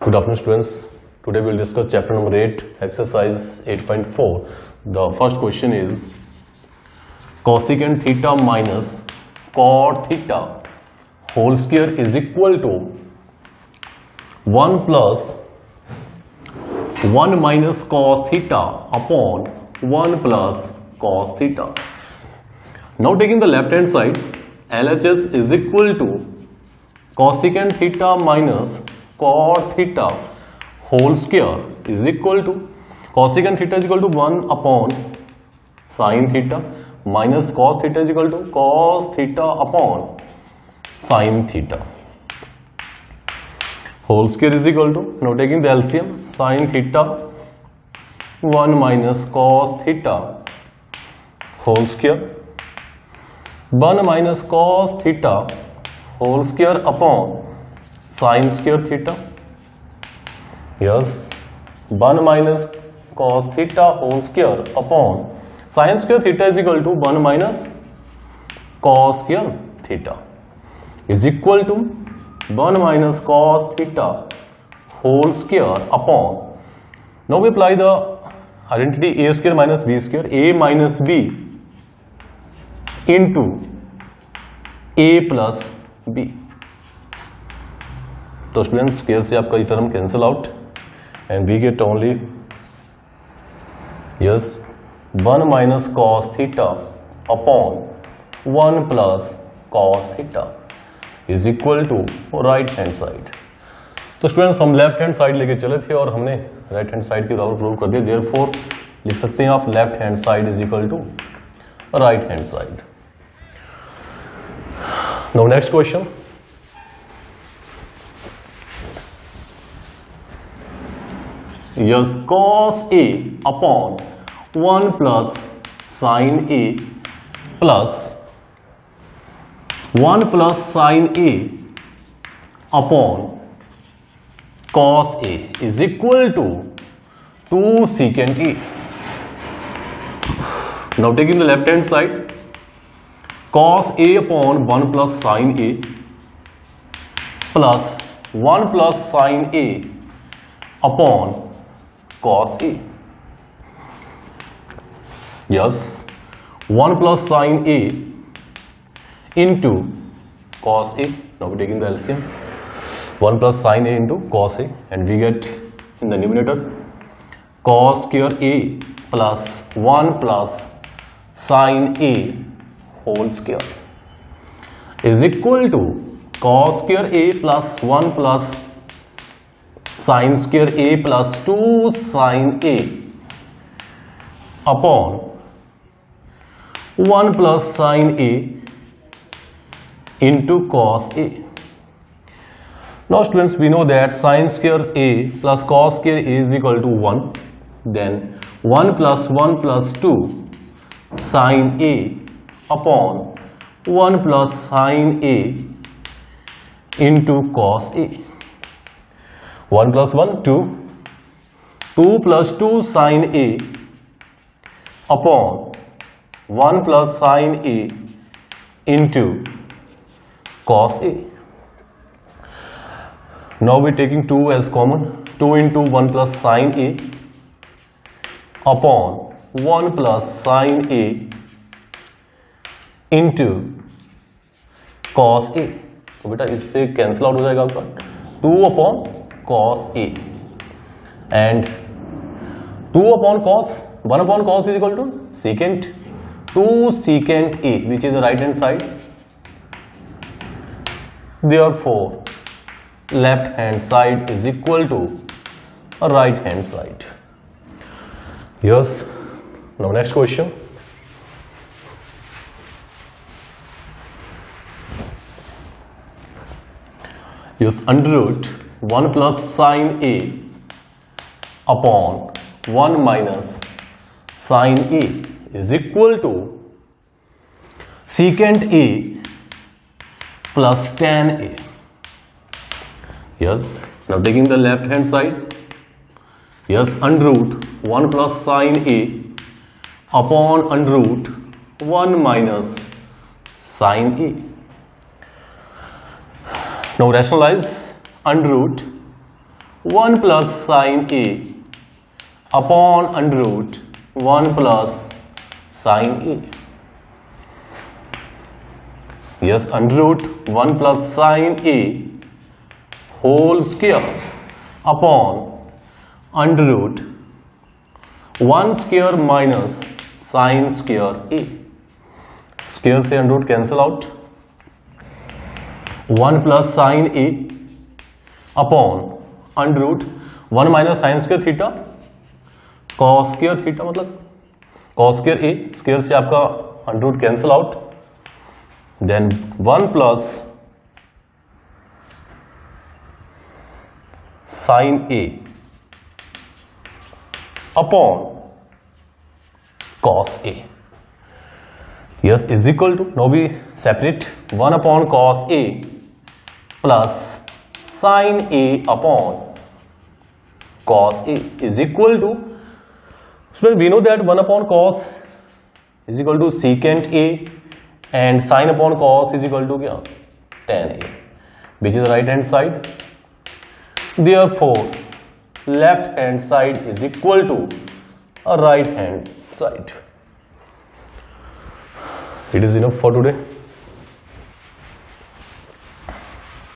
Good afternoon, students. Today we will discuss chapter number 8, exercise 8.4. The first question is cosecant theta minus cot theta whole square is equal to 1 plus 1 minus cos theta upon 1 plus cos theta. Now taking the left hand side, LHS is equal to cosecant theta minus cot theta whole square is equal to cosecant theta is equal to 1 upon sin theta minus cos theta is equal to cos theta upon sin theta whole square is equal to, now taking the LCM, sin theta 1 minus cos theta whole square 1 minus cos theta whole square upon sin square theta. Yes, 1 minus cos theta whole square upon sin square theta is equal to 1 minus cos square theta is equal to 1 minus cos theta whole square upon. Now we apply the identity a square minus b square, a minus b into a plus b. तो students square से आपका ये term cancel out and we get only yes 1 minus cos theta upon 1 plus cos theta is equal to right hand side. तो students हम left hand side लेके चले थे और हमने राइट हैंड साइड के बराबर प्रूव कर दिया. देयरफॉर लिख सकते हैं आप left hand side is equal to right hand side. Now next question. Yes, cos A upon 1 plus sin A plus 1 plus sin A upon cos A is equal to 2 secant A. Now taking the left hand side, cos A upon 1 plus sin A plus 1 plus sin A upon cos A. Yes, 1 plus sin A into cos A. Now we're taking the LCM. 1 plus sin A into cos A, and we get in the numerator cos square A plus 1 plus sin A whole square is equal to cos square A plus 1 plus sin square A plus 2 sin A upon 1 plus sin A into cos A. Now students, we know that sin square A plus cos square A is equal to 1. Then 1 plus 1 plus 2 sin A upon 1 plus sin A into cos A. 1 plus 1, 2. 2 plus 2 sin A upon 1 plus sin A into cos A. Now we are taking 2 as common. 2 into 1 plus sin A upon 1 plus sin A into cos A. तो बेटा इससे cancel out हो जाएगा आपका 2 upon cos A and 2 upon cos, 1 upon cos is equal to secant 2 secant A, which is the right hand side. Therefore left hand side is equal to right hand side. Yes. Now next question. Yes, under root 1 plus sin A upon 1 minus sin A is equal to secant A plus tan A. Yes, now taking the left hand side, yes, under root 1 plus sin A upon under root 1 minus sin A. Now rationalize under root 1 plus sine A upon under root 1 plus sine A. Yes, under root 1 plus sine A whole square upon under root 1 square minus sine square A. Square से under root cancel out. 1 plus sine A upon under root 1 minus sine square theta cos square theta, मतलब cos square A, square से आपका under root cancel out, then 1 plus sine A upon cos A. Yes, is equal to, now we separate, 1 upon cos A plus sine A upon cos A is equal to, so we know that 1 upon cos is equal to secant A and sine upon cos is equal to kya? Tan A, which is the right hand side. Therefore left hand side is equal to a right hand side. It is enough for today.